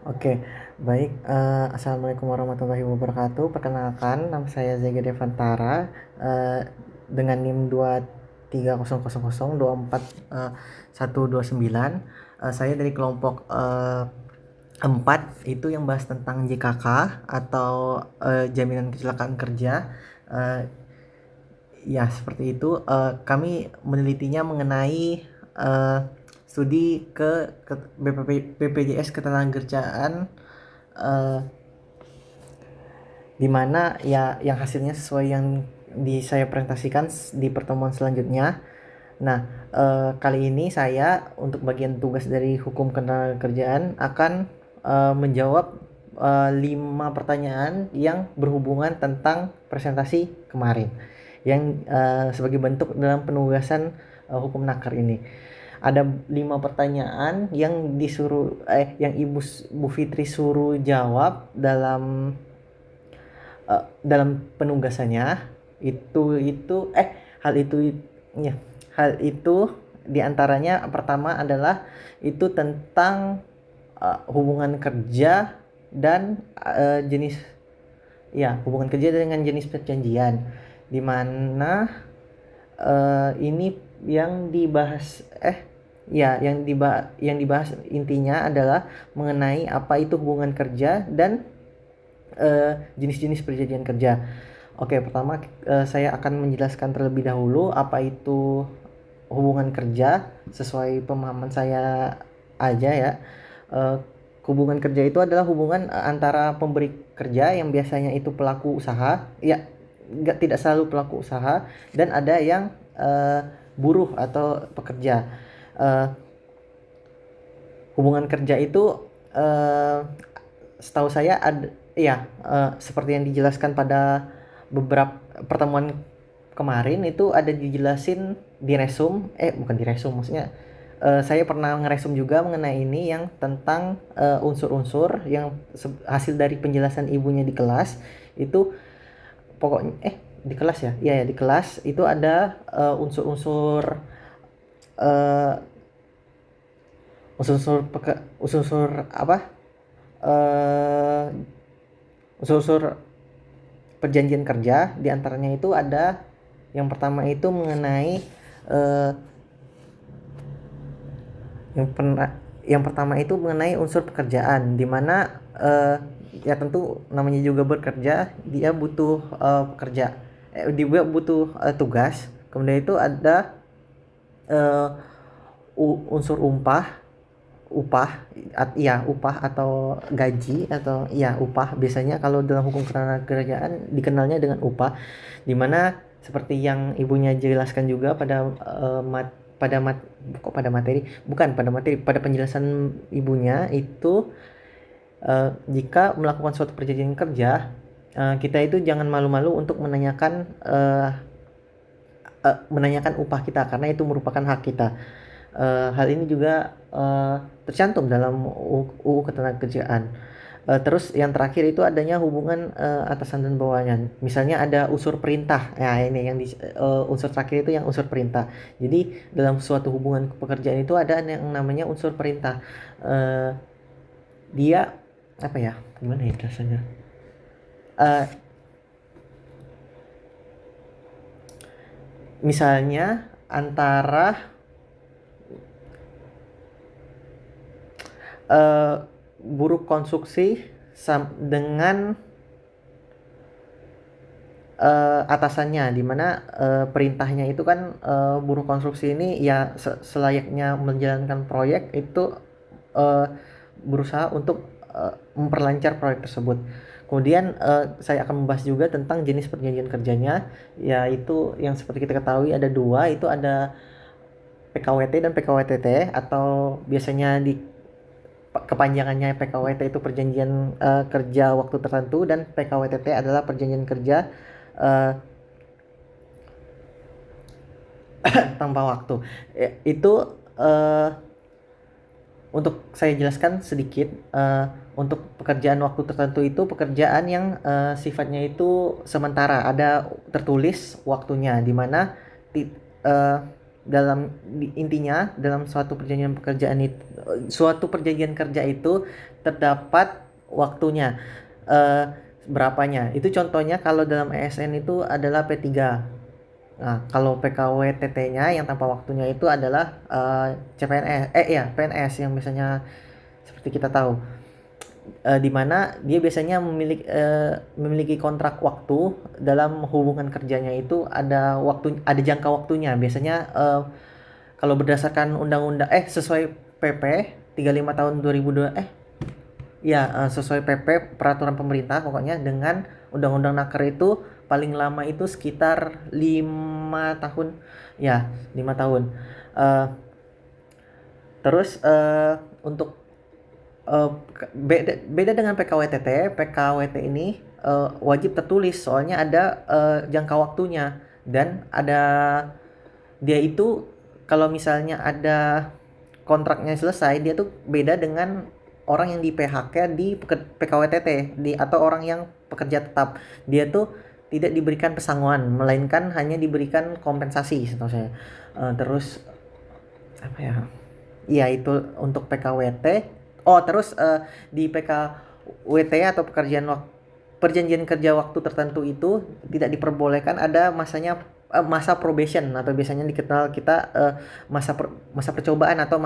Oke, baik. Assalamualaikum warahmatullahi wabarakatuh. Perkenalkan, nama saya Zega Devantara, dengan NIM 2300024129. Saya dari kelompok 4 itu yang bahas tentang JKK atau jaminan kecelakaan kerja. Eh, Ya, seperti itu. Kami menelitinya mengenai eh, studi ke BPJS Ketenagakerjaan, eh, di mana ya yang hasilnya sesuai yang saya presentasikan di pertemuan selanjutnya. Nah, kali ini saya untuk bagian tugas dari hukum ketenagakerjaan akan menjawab 5 pertanyaan yang berhubungan tentang presentasi kemarin yang sebagai bentuk dalam penugasan hukum nakar ini. Ada 5 pertanyaan yang yang Bu Fitri suruh jawab dalam penugasannya. Hal itu ya hal itu diantaranya pertama adalah itu tentang hubungan kerja dan jenis hubungan kerja dengan jenis perjanjian, di mana ini yang dibahas yang dibahas intinya adalah mengenai apa itu hubungan kerja dan jenis-jenis perjanjian kerja. Oke, pertama saya akan menjelaskan terlebih dahulu apa itu hubungan kerja sesuai pemahaman saya aja ya. Eh, Hubungan kerja itu adalah hubungan antara pemberi kerja yang biasanya itu pelaku usaha, ya tidak selalu pelaku usaha, dan ada yang buruh atau pekerja. Eh, Hubungan kerja itu eh, setahu saya seperti yang dijelaskan pada beberapa pertemuan kemarin itu ada dijelasin di resum, bukan di resum, maksudnya saya pernah ngeresum juga mengenai ini yang tentang unsur-unsur yang hasil dari penjelasan ibunya di kelas itu. Pokoknya di kelas ya, iya ya, di kelas itu ada unsur-unsur eh, unsur-unsur apa, eh, unsur-unsur perjanjian kerja. Diantaranya itu ada yang pertama itu mengenai eh, yang pernah yang pertama itu mengenai unsur pekerjaan, di mana ya tentu namanya juga bekerja, dia butuh dia butuh tugas. Kemudian itu ada eh, unsur upah atau gaji, atau upah. Biasanya kalau dalam hukum ketenagakerjaan dikenalnya dengan upah, dimana seperti yang ibunya jelaskan juga pada pada mat kok pada materi bukan pada materi pada penjelasan ibunya itu, jika melakukan suatu perjanjian kerja, kita itu jangan malu-malu untuk menanyakan upah kita, karena itu merupakan hak kita. Hal ini juga tercantum dalam UU Ketenagakerjaan. Terus yang terakhir itu adanya hubungan atasan dan bawahan. Misalnya ada unsur perintah. Ya, ini yang unsur terakhir itu yang unsur perintah. Jadi dalam suatu hubungan pekerjaan itu ada yang namanya unsur perintah. Eh, Dia apa ya? Gimana ya rasanya? Eh, Misalnya antara eh, buruh konstruksi dengan atasannya, di mana perintahnya itu kan buruh konstruksi ini ya selayaknya menjalankan proyek itu eh, berusaha untuk memperlancar proyek tersebut. Kemudian saya akan membahas juga tentang jenis perjanjian kerjanya, yaitu yang seperti kita ketahui ada dua, itu ada PKWT dan PKWTT, atau biasanya kepanjangannya PKWT itu perjanjian kerja waktu tertentu, dan PKWTT adalah perjanjian kerja eh, tanpa waktu. Itu untuk saya jelaskan sedikit. Untuk pekerjaan waktu tertentu itu pekerjaan yang sifatnya itu sementara, ada tertulis waktunya, di mana ti- eh, intinya dalam suatu perjanjian kerja itu terdapat waktunya, eh, berapanya. Itu contohnya kalau dalam ASN itu adalah P3. Nah, kalau PKWTT-nya yang tanpa waktunya itu adalah CPNS, ya PNS yang biasanya seperti kita tahu, di mana dia biasanya memiliki kontrak waktu dalam hubungan kerjanya itu ada jangka waktunya. Biasanya kalau berdasarkan undang-undang sesuai PP 35 tahun 2002 ya sesuai PP peraturan pemerintah pokoknya dengan undang-undang Naker itu paling lama itu sekitar 5 tahun ya, 5 tahun. Eh, terus untuk beda dengan PKWTT. PKWT ini wajib tertulis soalnya ada jangka waktunya, dan ada dia itu kalau misalnya ada kontraknya selesai, dia tuh beda dengan orang yang di PHK di PKWTT atau orang yang pekerja tetap. Dia tuh tidak diberikan pesangon, melainkan hanya diberikan kompensasi setahu saya. Terus apa ya? Iya itu untuk PKWT. Oh terus di PKWT atau perjanjian kerja waktu tertentu itu tidak diperbolehkan ada masa probation, atau biasanya dikenal kita masa percobaan, atau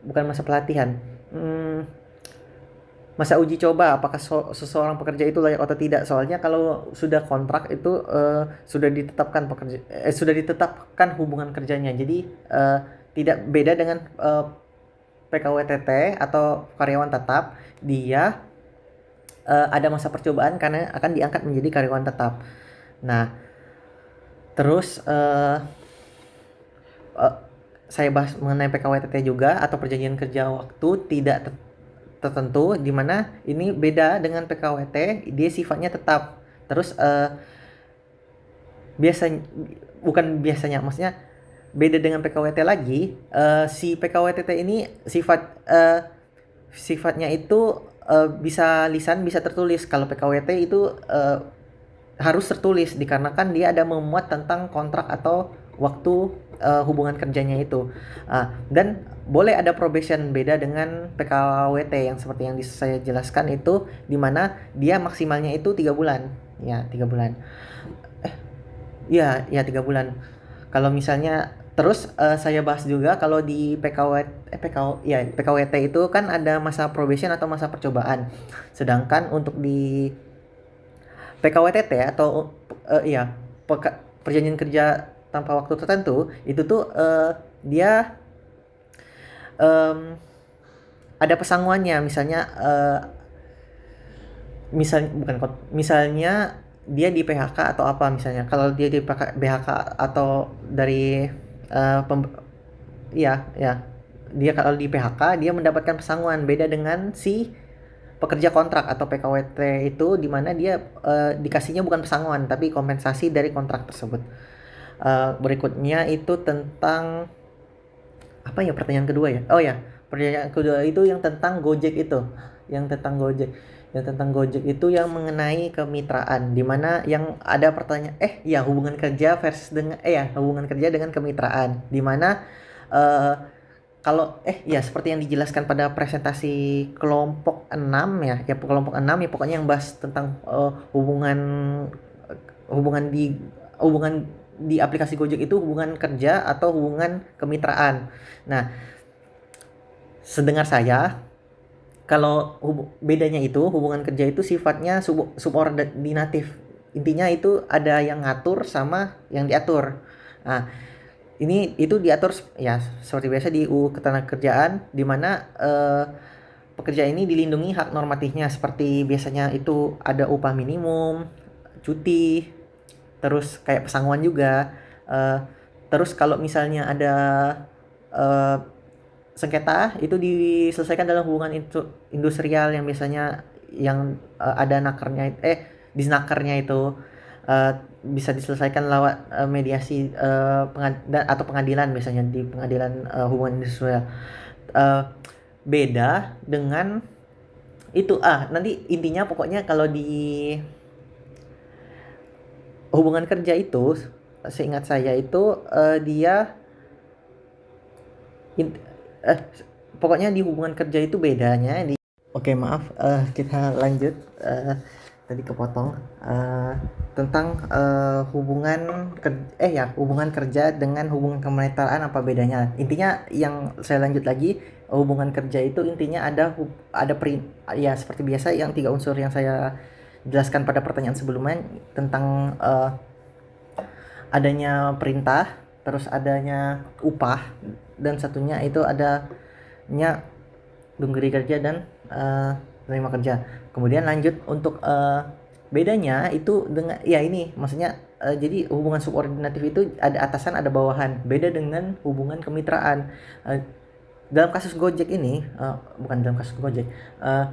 bukan masa pelatihan. Hmm, Masa uji coba apakah seseorang pekerja itu layak atau tidak. Soalnya kalau sudah kontrak itu sudah ditetapkan hubungan kerjanya. Jadi tidak beda dengan PKWTT atau karyawan tetap. Dia ada masa percobaan karena akan diangkat menjadi karyawan tetap. Nah, terus saya bahas mengenai PKWTT juga, atau perjanjian kerja waktu tidak tertentu, di mana ini beda dengan PKWT, dia sifatnya tetap. Terus biasanya maksudnya beda dengan PKWT lagi. Si PKWTT ini sifatnya itu bisa lisan bisa tertulis. Kalau PKWT itu harus tertulis dikarenakan dia ada memuat tentang kontrak atau waktu hubungan kerjanya itu. Dan boleh ada probation, beda dengan PKWT yang seperti yang saya jelaskan itu, di mana dia maksimalnya itu 3 bulan. Ya, 3 bulan. Ya 3 bulan. Kalau misalnya terus saya bahas juga kalau di PKWT itu kan ada masa probation atau masa percobaan. Sedangkan untuk di PKWTT atau perjanjian kerja tanpa waktu tertentu itu tuh dia em, ada pesangonnya. Misalnya dia di PHK atau apa. Misalnya kalau dia di PHK atau dari ya dia kalau di PHK dia mendapatkan pesangon, beda dengan si pekerja kontrak atau PKWT itu, di mana dia dikasihnya bukan pesangon tapi kompensasi dari kontrak tersebut. Berikutnya itu tentang apa ya, pertanyaan kedua ya? Oh ya, pertanyaan kedua itu yang tentang Gojek itu. Yang tentang Gojek. Yang tentang Gojek itu yang mengenai kemitraan, di mana yang ada pertanyaan hubungan kerja hubungan kerja dengan kemitraan, di mana kalau seperti yang dijelaskan pada presentasi kelompok 6 ya kelompok 6 ya, pokoknya yang bahas tentang hubungan hubungan di hubungan di aplikasi Gojek itu hubungan kerja atau hubungan kemitraan. Nah, sedengar saya, kalau bedanya itu hubungan kerja itu sifatnya subordinatif. Intinya itu ada yang ngatur sama yang diatur. Nah, itu diatur ya seperti biasa di UU Ketenagakerjaan, di mana pekerja ini dilindungi hak normatifnya, seperti biasanya itu ada upah minimum, cuti, terus kayak pesangon juga. Terus kalau misalnya ada sengketa, itu diselesaikan dalam hubungan industrial yang biasanya ada nakernya disnakernya itu bisa diselesaikan lewat mediasi atau pengadilan, biasanya di pengadilan hubungan industrial. Beda dengan itu nanti intinya pokoknya kalau di hubungan kerja itu seingat saya itu dia in- eh, pokoknya di hubungan kerja itu bedanya di. Oke, maaf, kita lanjut. Tadi kepotong. Eh, Tentang hubungan kerja dengan hubungan kemitraan apa bedanya? Intinya yang saya lanjut lagi, hubungan kerja itu intinya ya seperti biasa yang tiga unsur yang saya jelaskan pada pertanyaan sebelumnya tentang adanya perintah, terus adanya upah, dan satunya itu adanya dungeri kerja dan terima kerja. Kemudian lanjut untuk bedanya itu dengan ya ini maksudnya jadi hubungan subordinatif itu ada atasan ada bawahan. Beda dengan hubungan kemitraan. Eh, Dalam kasus Gojek ini bukan dalam kasus Gojek. eh,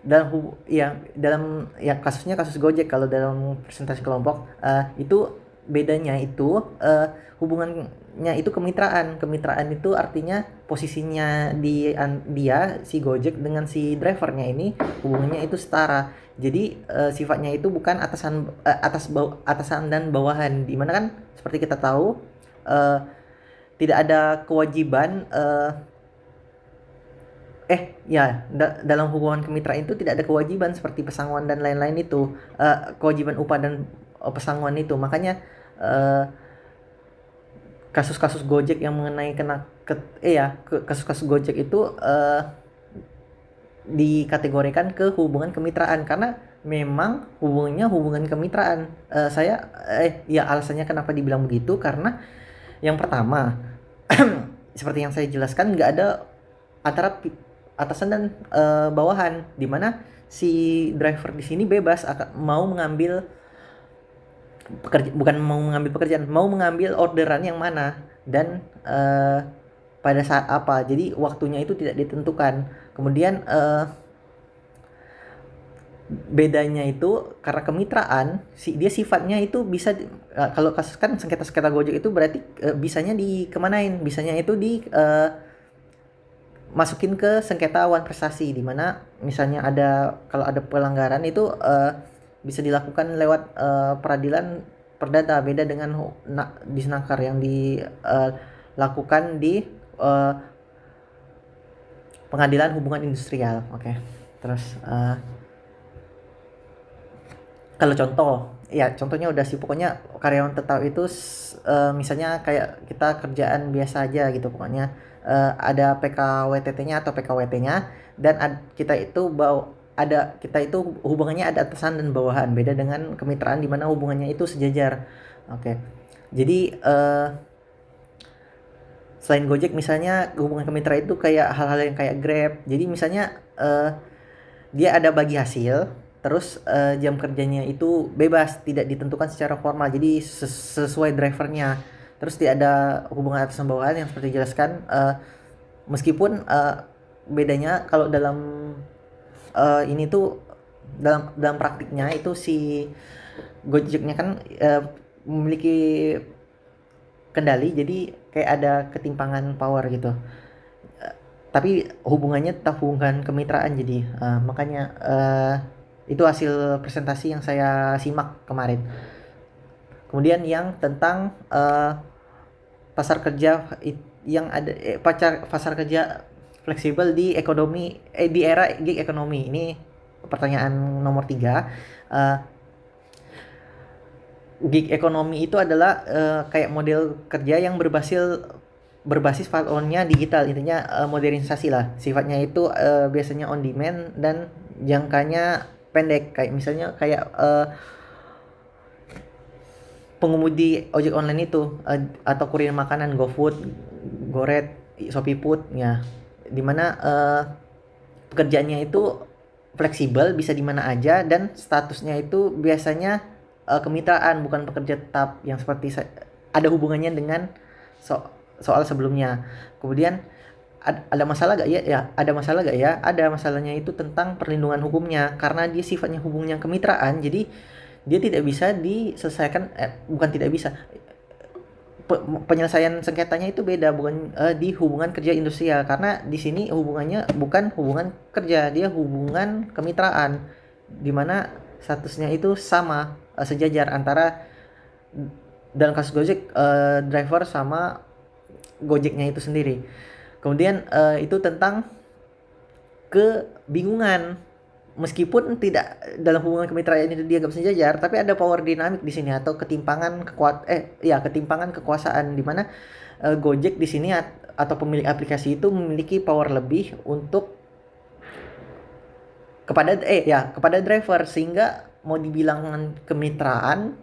dalam ya kasusnya kasus Gojek kalau dalam presentasi kelompok itu bedanya itu hubungannya itu kemitraan itu artinya posisinya dia si Gojek dengan si drivernya ini hubungannya itu setara, jadi sifatnya itu bukan atasan dan bawahan, dimana kan seperti kita tahu eh, tidak ada kewajiban dalam hubungan kemitraan itu tidak ada kewajiban seperti pesangon dan lain-lain itu, kewajiban upah dan pesangon itu. Makanya eh, kasus-kasus Gojek yang mengenai kasus-kasus Gojek itu dikategorikan ke hubungan kemitraan karena memang hubungannya hubungan kemitraan. Alasannya kenapa dibilang begitu karena yang pertama seperti yang saya jelaskan nggak ada antara atasan dan bawahan, di mana si driver di sini bebas mau mengambil bukan mau mengambil pekerjaan, mau mengambil orderan yang mana dan pada saat apa. Jadi waktunya itu tidak ditentukan. Kemudian bedanya itu karena kemitraan dia sifatnya itu bisa kalau kasus kan sengketa Gojek itu berarti bisanya dikemanain, bisanya itu di masukin ke sengketa wan prestasi, di mana misalnya kalau ada pelanggaran itu bisa dilakukan lewat peradilan perdata, beda dengan di Senakar yang dilakukan di uh, pengadilan hubungan industrial. Oke. Terus kalau contohnya udah sih, pokoknya karyawan tetap itu misalnya kayak kita kerjaan biasa aja gitu, pokoknya ada PKWTT-nya atau PKWT-nya, dan kita itu hubungannya ada atasan dan bawahan, beda dengan kemitraan di mana hubungannya itu sejajar. Oke. Jadi selain Gojek misalnya hubungan kemitraan itu kayak hal-hal yang kayak Grab. Jadi misalnya dia ada bagi hasil, terus jam kerjanya itu bebas, tidak ditentukan secara formal, jadi sesuai drivernya. Terus tidak ada hubungan atasan bawahan yang seperti dijelaskan, meskipun bedanya kalau dalam ini tuh dalam dalam praktiknya itu si Gojeknya kan memiliki kendali, jadi kayak ada ketimpangan power gitu. Tapi hubungannya tetap hubungan kemitraan, jadi makanya itu hasil presentasi yang saya simak kemarin. Kemudian yang tentang pasar kerja yang ada pasar kerja fleksibel di era gig ekonomi, ini pertanyaan nomor 3. Gig ekonomi itu adalah kayak model kerja yang berbasis platformnya digital, intinya modernisasi lah sifatnya itu, biasanya on demand dan jangkanya pendek, kayak misalnya kayak pengemudi ojek online itu atau kurir makanan GoFood, Goret, ShopeeFood ya, dimana pekerjaannya itu fleksibel, bisa di mana aja, dan statusnya itu biasanya kemitraan, bukan pekerja tetap yang seperti ada hubungannya dengan soal sebelumnya. Kemudian ada masalah gak ya? Ada masalah gak ya? Ada masalahnya itu tentang perlindungan hukumnya, karena dia sifatnya hubungan kemitraan, jadi dia tidak bisa diselesaikan, bukan tidak bisa, penyelesaian sengketanya itu beda, bukan di hubungan kerja industrial, karena di sini hubungannya bukan hubungan kerja, dia hubungan kemitraan, di mana statusnya itu sama, sejajar antara dalam kasus Gojek, driver sama Gojeknya itu sendiri. Kemudian itu tentang kebingungan, meskipun tidak dalam hubungan kemitraan itu dianggap sejajar, tapi ada power dynamic di sini atau ketimpangan kekuasaan, di mana Gojek di sini atau pemilik aplikasi itu memiliki power lebih untuk kepada driver, sehingga mau dibilang kemitraan,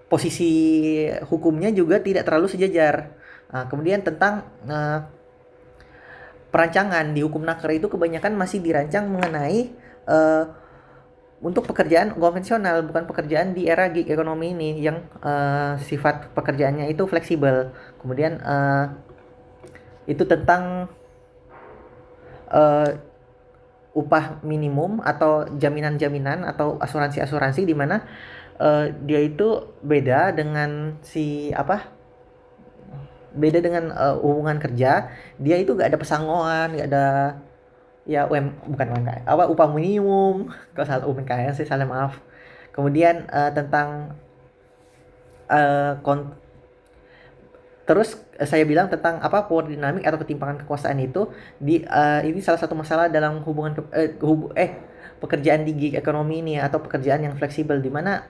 posisi hukumnya juga tidak terlalu sejajar. Nah, kemudian tentang perancangan di hukum naker itu kebanyakan masih dirancang mengenai untuk pekerjaan konvensional, bukan pekerjaan di era gig ekonomi ini yang sifat pekerjaannya itu fleksibel. Kemudian itu tentang upah minimum atau jaminan-jaminan atau asuransi-asuransi, di mana dia itu beda dengan hubungan kerja. Dia itu gak ada pesangoan, gak ada bukan UMKM, upah minimum. Kalau salah UMKM sih, salah, maaf. Kemudian tentang terus saya bilang tentang power dynamic atau ketimpangan kekuasaan itu ini salah satu masalah dalam pekerjaan di gig ekonomi ini atau pekerjaan yang fleksibel, di mana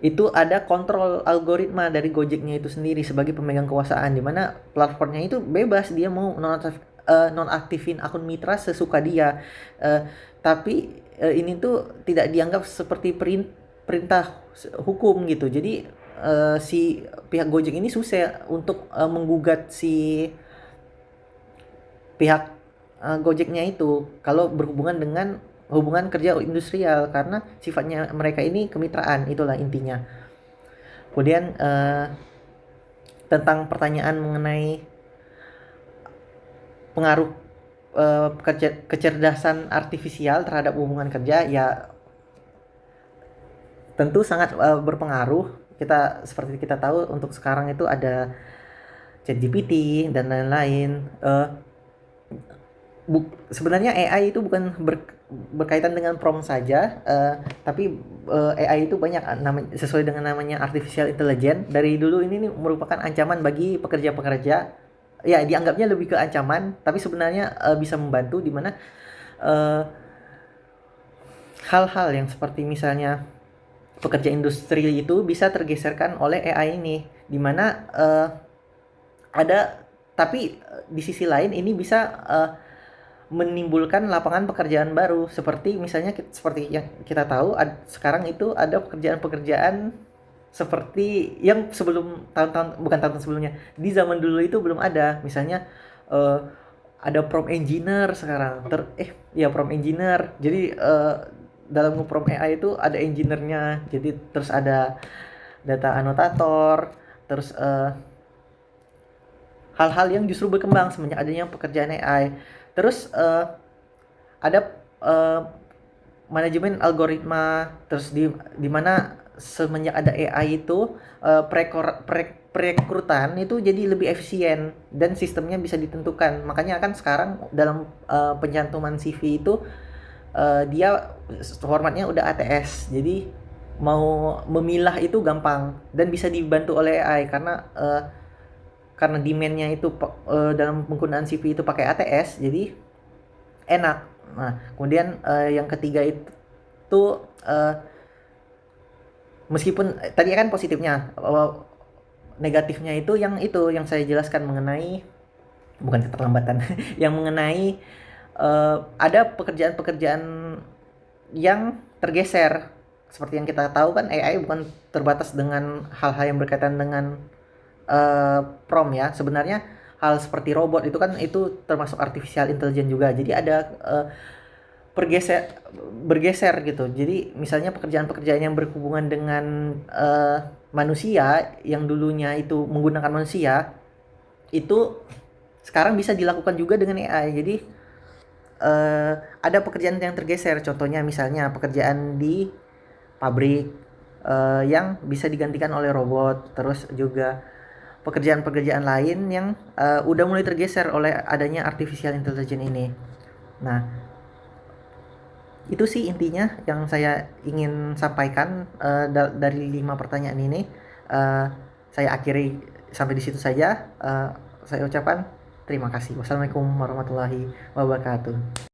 itu ada kontrol algoritma dari Gojeknya itu sendiri sebagai pemegang kekuasaan, di mana platformnya itu bebas, dia mau nonaktifin akun mitra sesuka dia. Tapi ini tuh tidak dianggap seperti perintah hukum gitu. Jadi si pihak Gojek ini susah untuk menggugat si pihak Gojeknya itu kalau berhubungan dengan hubungan kerja industrial, karena sifatnya mereka ini kemitraan, itulah intinya. Kemudian tentang pertanyaan mengenai pengaruh kecerdasan artifisial terhadap hubungan kerja, ya tentu sangat berpengaruh. Seperti kita tahu, untuk sekarang itu ada ChatGPT dan lain-lain. Sebenarnya AI itu bukan berkaitan dengan prompt saja, tapi AI itu banyak sesuai dengan namanya artificial intelligence. Dari dulu ini merupakan ancaman bagi pekerja-pekerja. Ya, dianggapnya lebih ke ancaman, tapi sebenarnya bisa membantu, di mana hal-hal yang seperti misalnya pekerja industri itu bisa tergeserkan oleh AI ini, di mana tapi di sisi lain ini bisa menimbulkan lapangan pekerjaan baru, seperti misalnya seperti yang kita tahu sekarang itu ada pekerjaan-pekerjaan seperti yang bukan tahun sebelumnya, di zaman dulu itu belum ada. Misalnya ada prompt engineer sekarang, prompt engineer. Jadi dalam nge-prompt AI itu ada engineer-nya, jadi terus ada data anotator, terus hal-hal yang justru berkembang semenjak adanya pekerjaan AI. Terus ada manajemen algoritma, terus di mana semenjak ada AI itu perekrutan itu jadi lebih efisien dan sistemnya bisa ditentukan. Makanya kan sekarang dalam pencantuman CV itu dia formatnya udah ATS, jadi mau memilah itu gampang dan bisa dibantu oleh AI, karena demand-nya itu dalam penggunaan CV itu pakai ATS, jadi enak. Nah, kemudian yang ketiga itu meskipun tadi kan positifnya, negatifnya itu yang saya jelaskan mengenai bukan keterlambatan yang mengenai ada pekerjaan-pekerjaan yang tergeser. Seperti yang kita tahu kan, AI bukan terbatas dengan hal-hal yang berkaitan dengan prompt ya. Sebenarnya hal seperti robot itu termasuk artificial intelligence juga. Jadi ada bergeser gitu. Jadi misalnya pekerjaan-pekerjaan yang berhubungan dengan manusia, yang dulunya itu menggunakan manusia, itu sekarang bisa dilakukan juga dengan AI. Jadi ada pekerjaan yang tergeser. Contohnya misalnya pekerjaan di pabrik yang bisa digantikan oleh robot. Terus juga pekerjaan-pekerjaan lain yang udah mulai tergeser oleh adanya artificial intelligence ini. Nah, Itu sih intinya yang saya ingin sampaikan dari 5 pertanyaan ini. Eh, saya akhiri sampai di situ saja. Saya ucapkan terima kasih. Wassalamualaikum warahmatullahi wabarakatuh.